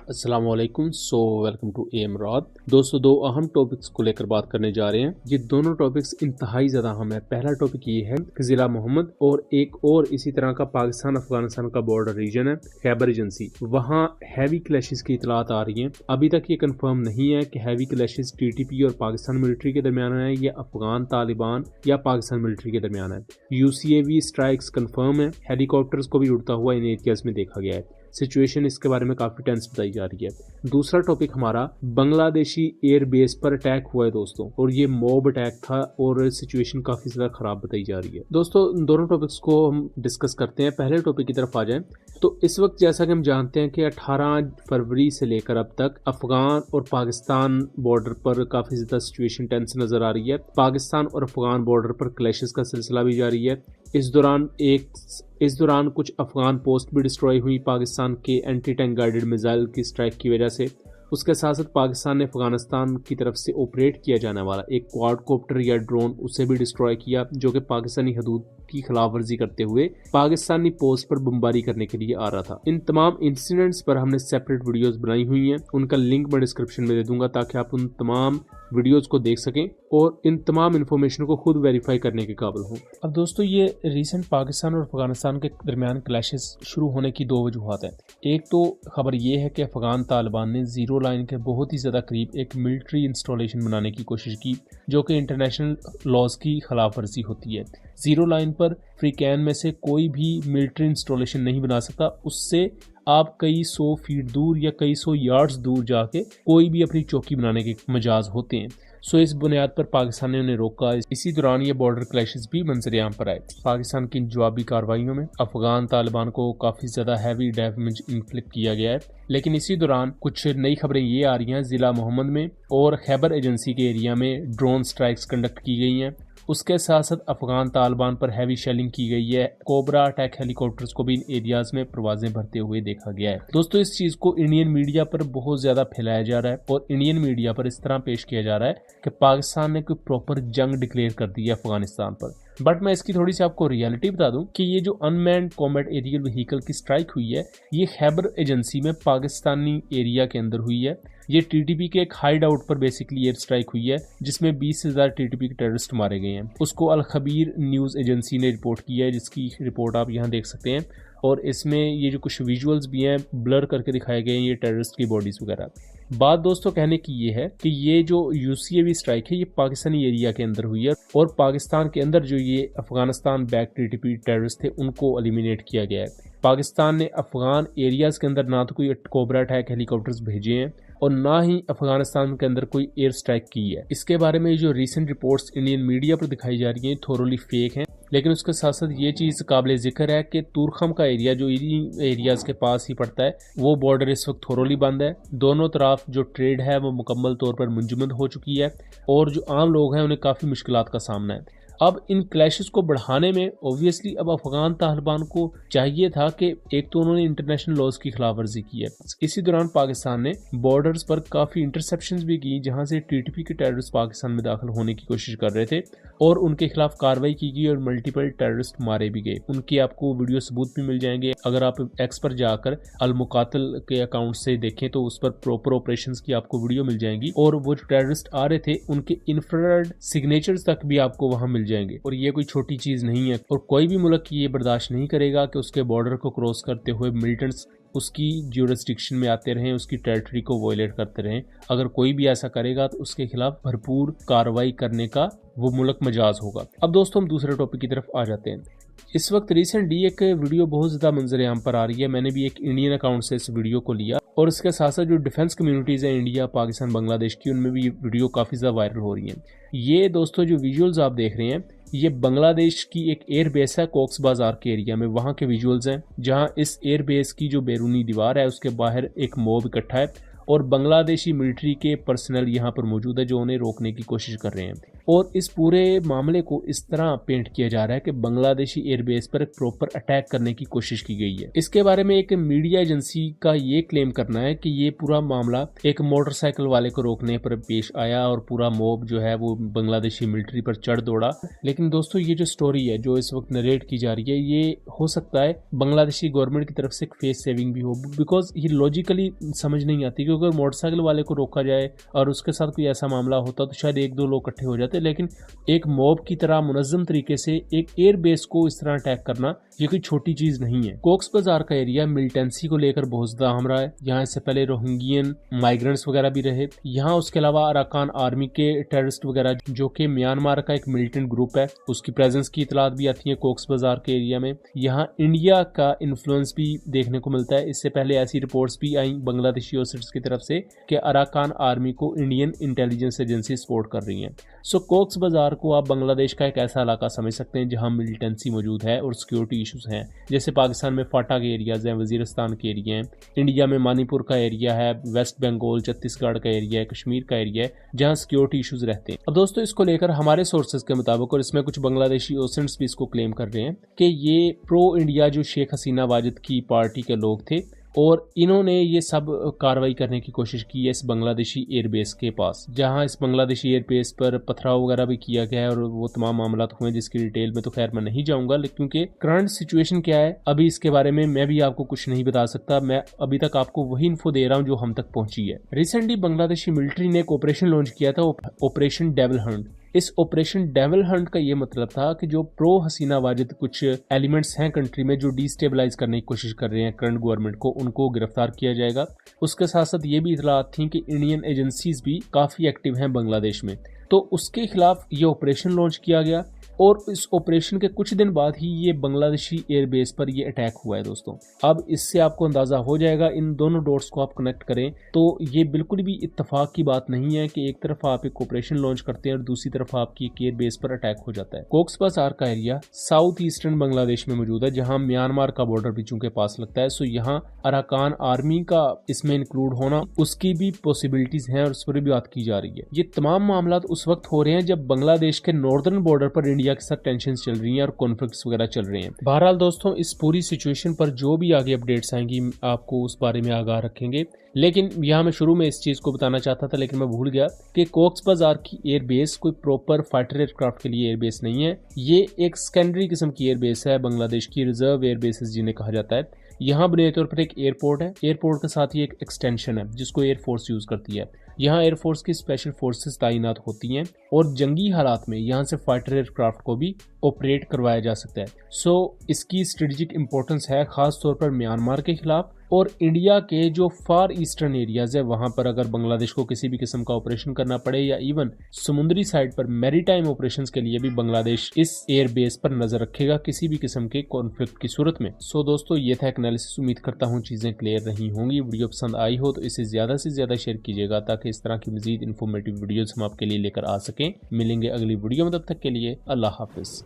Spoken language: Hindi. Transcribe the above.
अस्सलाम वालेकुम। वेलकम टू एम रात। दोस्तों, दो अहम टॉपिक्स को लेकर बात करने जा रहे हैं। ये दोनों टॉपिक्स इंतहाई ज़्यादा अहम है। पहला टॉपिक ये है कि ज़िला मोहम्मद और एक और इसी तरह का पाकिस्तान अफगानिस्तान का बॉर्डर रीजन है खैबर एजेंसी, वहाँ हैवी क्लैशेस की इतलात आ रही हैं। अभी तक ये कंफर्म नहीं है कि हैवी क्लैशेस टीटीपी और पाकिस्तान मिलिट्री के दरमियान है या अफगान तालिबान या पाकिस्तान मिलिट्री के दरमियान है। UCAV स्ट्राइक्स कंफर्म है। हेलीकॉप्टर्स को भी उड़ता हुआ इन एरियाज में देखा गया है। सिचुएशन इसके बारे में काफी टेंस बताई जा रही है। दूसरा टॉपिक हमारा बांग्लादेशी एयर बेस पर अटैक हुआ है दोस्तों, और ये मॉब अटैक था और सिचुएशन काफी ज्यादा खराब बताई जा रही है। दोस्तों, दोनों टॉपिक्स को हम डिस्कस करते हैं। पहले टॉपिक की तरफ आ जाएं तो इस वक्त जैसा कि हम जानते हैं कि 18 फरवरी से लेकर अब तक अफगान और पाकिस्तान बॉर्डर पर काफी ज्यादा सिचुएशन टेंस नजर आ रही है। पाकिस्तान और अफगान बॉर्डर पर क्लैशेस का सिलसिला भी जारी है। इस दौरान कुछ अफगान पोस्ट भी डिस्ट्रॉय हुई पाकिस्तान के एंटी टैंक गाइडेड मिसाइल की स्ट्राइक की वजह से। उसके साथ साथ पाकिस्तान ने अफगानिस्तान की तरफ से ऑपरेट किया जाने वाला एक क्वाडकॉप्टर या ड्रोन उसे भी डिस्ट्रॉय किया, जो कि पाकिस्तानी हदूद की खिलाफ वर्जी करते हुए पाकिस्तानी पोस्ट पर बमबारी करने के लिए आ रहा था। इन तमाम इंसिडेंट्स पर हमने सेपरेट वीडियोस बनाई हुई हैं, उनका लिंक मैं डिस्क्रिप्शन में दे दूंगा ताकि आप उन तमाम वीडियोस को देख सकें और इन तमाम इन्फॉर्मेशन को खुद वेरीफाई करने के काबिल हों। अब दोस्तों, ये रिसेंट पाकिस्तान और अफगानिस्तान के दरमियान क्लैशेस शुरू होने की दो वजूहत हैं। एक तो खबर ये है कि अफगान तालिबान ने जीरो लाइन के बहुत ही ज़्यादा करीब एक मिलिट्री इंस्टॉलेशन बनाने की कोशिश की, जो कि इंटरनेशनल लॉज की खिलाफ वर्जी होती है। जीरो लाइन पर फ्री कैन में से कोई भी मिलिट्री इंस्टॉलेशन नहीं बना सकता। उससे आप कई 100 फीट दूर या कई 100 यार्ड्स दूर जाके कोई भी अपनी चौकी बनाने के मजाज होते हैं। इस बुनियाद पर पाकिस्तान ने उन्हें रोका। इसी दौरान ये बॉर्डर क्लैशेस भी मंजर-ए-आम पर आए। पाकिस्तान की जवाबी कार्रवाइयों में अफगान तालिबान को काफ़ी ज़्यादा हैवी डैमेज इन्फ्लिक्ट किया गया है। लेकिन इसी दौरान कुछ नई खबरें ये आ रही हैं, ज़िला मोहम्मद में और खैबर एजेंसी के एरिया में ड्रोन स्ट्राइक्स कंडक्ट की गई हैं। उसके साथ साथ अफगान तालिबान पर हैवी शेलिंग की गई है। कोबरा अटैक हेलीकॉप्टर्स को भी इन एरियाज में परवाजें भरते हुए देखा गया है। दोस्तों, इस चीज को इंडियन मीडिया पर बहुत ज्यादा फैलाया जा रहा है और इंडियन मीडिया पर इस तरह पेश किया जा रहा है कि पाकिस्तान ने कोई प्रॉपर जंग डिक्लेयर कर दी है अफगानिस्तान पर। बट मैं इसकी थोड़ी सी आपको रियलिटी बता दूं कि ये जो अनमैन्ड कॉम्बैट एरियल व्हीकल की स्ट्राइक हुई है, ये खैबर एजेंसी में पाकिस्तानी एरिया के अंदर हुई है। ये टीटीपी के एक हाइड आउट पर बेसिकली एयर स्ट्राइक हुई है, जिसमें 20 से ज़्यादा टीटीपी के टेररिस्ट मारे गए हैं। उसको अल खबीर न्यूज़ एजेंसी ने रिपोर्ट किया है, जिसकी रिपोर्ट आप यहाँ देख सकते हैं। और इसमें ये जो कुछ विजुअल्स भी हैं ब्लर करके दिखाए गए हैं ये टेररिस्ट की बॉडीज वगैरह। बात दोस्तों कहने की ये है कि ये जो UCAV स्ट्राइक है ये पाकिस्तानी एरिया के अंदर हुई है और पाकिस्तान के अंदर जो ये अफगानिस्तान बैक टीटीपी टेररिस्ट थे उनको एलिमिनेट किया गया है। पाकिस्तान ने अफगान एरियाज के अंदर ना तो कोई कोबरा अटैक हेलीकॉप्टर्स भेजे हैं और ना ही अफगानिस्तान के अंदर कोई एयर स्ट्राइक की है। इसके बारे में जो रिसेंट रिपोर्ट्स इंडियन मीडिया पर दिखाई जा रही हैं थोरोली फेक हैं। लेकिन उसके साथ साथ ये चीज़ काबिल जिक्र है कि तुरखम का एरिया जो इन एरियाज के पास ही पड़ता है, वो बॉर्डर इस वक्त थोरोली बंद है। दोनों तरफ जो ट्रेड है वो मुकम्मल तौर पर मुंजमद हो चुकी है और जो आम लोग हैं उन्हें काफ़ी मुश्किलात का सामना है। अब इन क्लैशेस को बढ़ाने में ऑब्वियसली अब अफगान तालिबान को चाहिए था कि एक तो उन्होंने इंटरनेशनल लॉज की खिलाफ वर्जी की है। इसी दौरान पाकिस्तान ने बॉर्डर्स पर काफ़ी इंटरसेप्शंस भी की, जहां से टीटीपी के टेररिस्ट पाकिस्तान में दाखिल होने की कोशिश कर रहे थे और उनके खिलाफ कार्रवाई की गई और मल्टीपल टेररिस्ट मारे भी गए। उनके आपको वीडियो सबूत भी मिल जाएंगे। अगर आप एक्स पर जाकर अल मुकातिल के अकाउंट से देखें तो उस पर प्रॉपर ऑपरेशंस की आपको वीडियो मिल जाएंगी और वो जो टेररिस्ट आ रहे थे उनके इंफ्रारेड सिग्नेचर्स तक भी आपको वहां मिल जाएंगे। और ये कोई छोटी चीज नहीं है और कोई भी मुल्क ये बर्दाश्त नहीं करेगा कि उसके बॉर्डर को क्रॉस करते हुए मिलिटेंट्स उसकी ज्यूरिसडिक्शन में आते रहें, उसकी टेरिटरी को वायलेट करते रहें। अगर कोई भी ऐसा करेगा तो उसके खिलाफ भरपूर कार्रवाई करने का वो मुल्क मजाज होगा। अब दोस्तों, हम दूसरे टॉपिक की तरफ आ जाते हैं। इस वक्त रिसेंटली एक वीडियो बहुत ज़्यादा मंजर-ए-आम पर आ रही है। मैंने भी एक इंडियन अकाउंट से इस वीडियो को लिया और इसके साथ साथ जो डिफेंस कम्युनिटीज़ हैं इंडिया, पाकिस्तान, बांग्लादेश की, उनमें भी वीडियो काफ़ी ज़्यादा वायरल हो रही हैं। ये दोस्तों जो विजुअल्स आप देख रहे हैं ये बांग्लादेश की एक एयर बेस है कोक्स बाजार के एरिया में, वहाँ के विजुअल्स हैं जहाँ इस एयर बेस की जो बैरूनी दीवार है उसके बाहर एक मॉब इकट्ठा है और बांग्लादेशी मिलिट्री के पर्सनल यहाँ पर मौजूद है जो उन्हें रोकने की कोशिश कर रहे हैं। और इस पूरे मामले को इस तरह पेंट किया जा रहा है कि बांग्लादेशी एयरबेस पर एक प्रॉपर अटैक करने की कोशिश की गई है। इसके बारे में एक मीडिया एजेंसी का ये क्लेम करना है कि ये पूरा मामला एक मोटरसाइकिल वाले को रोकने पर पेश आया और पूरा मॉब जो है वो बांग्लादेशी मिलिट्री पर चढ़ दौड़ा। लेकिन दोस्तों ये जो स्टोरी है जो इस वक्त नरेट की जा रही है, ये हो सकता है बांग्लादेशी गवर्नमेंट की तरफ से एक फेस सेविंग भी हो, बिकॉज ये लॉजिकली समझ नहीं आती कि अगर मोटरसाइकिल वाले को रोका जाए और उसके साथ कोई ऐसा मामला होता तो शायद 1-2 लोग इकट्ठे हो जाते, लेकिन एक मॉब की तरह मुनज्जम तरीके से एक एयरबेस को इस तरह अटैक करना ये कोई छोटी चीज नहीं है। कोक्स बाजार का एरिया मिलिटेंसी को लेकर बहुत ज्यादा हम रहा है। यहाँ इससे पहले रोहिंग्यन माइग्रेंट्स वगैरह भी रहे। यहाँ उसके अलावा अराकान आर्मी के टेररिस्ट वगैरह जो कि म्यांमार का एक मिलिटेंट ग्रुप है, उसकी प्रेजेंस की इतलात भी आती है कोक्स बाजार के एरिया में। यहाँ इंडिया का इन्फ्लुएंस भी देखने को मिलता है। इससे पहले ऐसी रिपोर्ट्स भी आई बांग्लादेशी ऑफिसर्स की तरफ से कि अराकान आर्मी को इंडियन इंटेलिजेंस एजेंसी सपोर्ट कर रही है। सो कोक्स बाजार को आप बांग्लादेश का एक ऐसा इलाका समझ सकते हैं जहां मिलिटेंसी मौजूद है और सिक्योरिटी इश्यूज हैं। जैसे पाकिस्तान में फाटा के एरियाज हैं, वजीरिस्तान के एरिया हैं, इंडिया में मणिपुर का एरिया है, वेस्ट बंगाल छत्तीसगढ़ का एरिया है, कश्मीर का एरिया है जहां सिक्योरिटी इश्यूज रहते हैं। अब दोस्तों इसको लेकर हमारे सोर्सेज के मुताबिक, और इसमें कुछ बांग्लादेशी ओसेंट्स भी इसको क्लेम कर रहे हैं कि ये प्रो इंडिया जो शेख हसीना वाजिद की पार्टी के लोग थे और इन्होंने ये सब कार्रवाई करने की कोशिश की है इस बांग्लादेशी एयरबेस के पास, जहां इस बांग्लादेशी एयरबेस पर पथराव वगैरह भी किया गया है और वो तमाम मामला हुए जिसकी डिटेल में तो खैर मैं नहीं जाऊंगा, क्योंकि करंट सिचुएशन क्या है अभी इसके बारे में मैं भी आपको कुछ नहीं बता सकता। मैं अभी तक आपको वही इन्फो दे रहा हूं जो हम तक पहुंची है। रिसेंटली बांग्लादेशी मिलिट्री ने एक ऑपरेशन लॉन्च किया था, ऑपरेशन डेविल हंट। इस ऑपरेशन डेविल हंट का ये मतलब था कि जो प्रो हसीना वाजिद कुछ एलिमेंट्स हैं कंट्री में जो डिस्टेबलाइज करने की कोशिश कर रहे हैं करंट गवर्नमेंट को, उनको गिरफ्तार किया जाएगा। उसके साथ साथ ये भी इतलात थी कि इंडियन एजेंसीज भी काफी एक्टिव हैं बांग्लादेश में, तो उसके खिलाफ ये ऑपरेशन लॉन्च किया गया और इस ऑपरेशन के कुछ दिन बाद ही ये बांग्लादेशी एयरबेस पर ये अटैक हुआ है दोस्तों। अब इससे आपको अंदाजा हो जाएगा, इन दोनों डॉट्स को आप कनेक्ट करें तो ये बिल्कुल भी इत्तेफाक की बात नहीं है कि एक तरफ आप एक ऑपरेशन लॉन्च करते हैं और दूसरी तरफ आपकी एक एयरबेस पर अटैक हो जाता है। कोक्स बाजार का एरिया साउथ ईस्टर्न बांग्लादेश में मौजूद है, जहां म्यांमार का बॉर्डर भी चूंकि पास लगता है, सो यहाँ अराकान आर्मी का इसमें इंक्लूड होना उसकी भी पॉसिबिलिटीज हैं और उस पर भी बात की जा रही है। ये तमाम मामला उस वक्त हो रहे हैं जब बांग्लादेश के नॉर्दर्न बॉर्डर पर इंडिया के साथ टेंशन चल रही हैं और कॉन्फ्लिक्ट्स वगैरह चल रहे हैं। बहरहाल दोस्तों इस पूरी सिचुएशन पर जो भी आगे अपडेट्स आएंगी आपको उस बारे में आगाह रखेंगे। लेकिन यहाँ मैं शुरू में इस चीज को बताना चाहता था लेकिन मैं भूल गया कि कोक्स बाजार की एयरबेस कोई प्रॉपर फाइटर एयरक्राफ्ट के लिए एयरबेस नहीं है। ये एक सेकेंडरी किस्म की एयरबेस है, बांग्लादेश की रिजर्व एयरबेसेस जिन्हें कहा जाता है। यहाँ बुनियादी तौर पर एक एयरपोर्ट है, एयरपोर्ट के साथ ही एक एक्सटेंशन है जिसको एयरफोर्स यूज करती है। यहाँ एयरफोर्स की स्पेशल फोर्सेस तैनात होती हैं और जंगी हालात में यहाँ से फाइटर एयरक्राफ्ट को भी ऑपरेट करवाया जा सकता है। सो इसकी स्ट्रेटेजिक इंपॉर्टेंस है खास तौर पर म्यांमार के खिलाफ और इंडिया के जो फार ईस्टर्न एरियाज है वहां पर अगर बांग्लादेश को किसी भी किस्म का ऑपरेशन करना पड़े या इवन समुद्री साइड पर मैरीटाइम ऑपरेशंस के लिए भी बांग्लादेश इस एयरबेस पर नजर रखेगा किसी भी किस्म के कॉन्फ्लिक्ट की सूरत में। सो दोस्तों ये था एक एनालिसिस, उम्मीद करता हूँ चीजें क्लियर रही होंगी। वीडियो पसंद आई हो तो इसे ज्यादा से ज्यादा शेयर कीजिएगा ताकि इस तरह की मजीद इन्फॉर्मेटिव वीडियोस हम आपके लिए लेकर आ सकें। मिलेंगे अगली वीडियो में, तब तक के लिए अल्लाह हाफिज।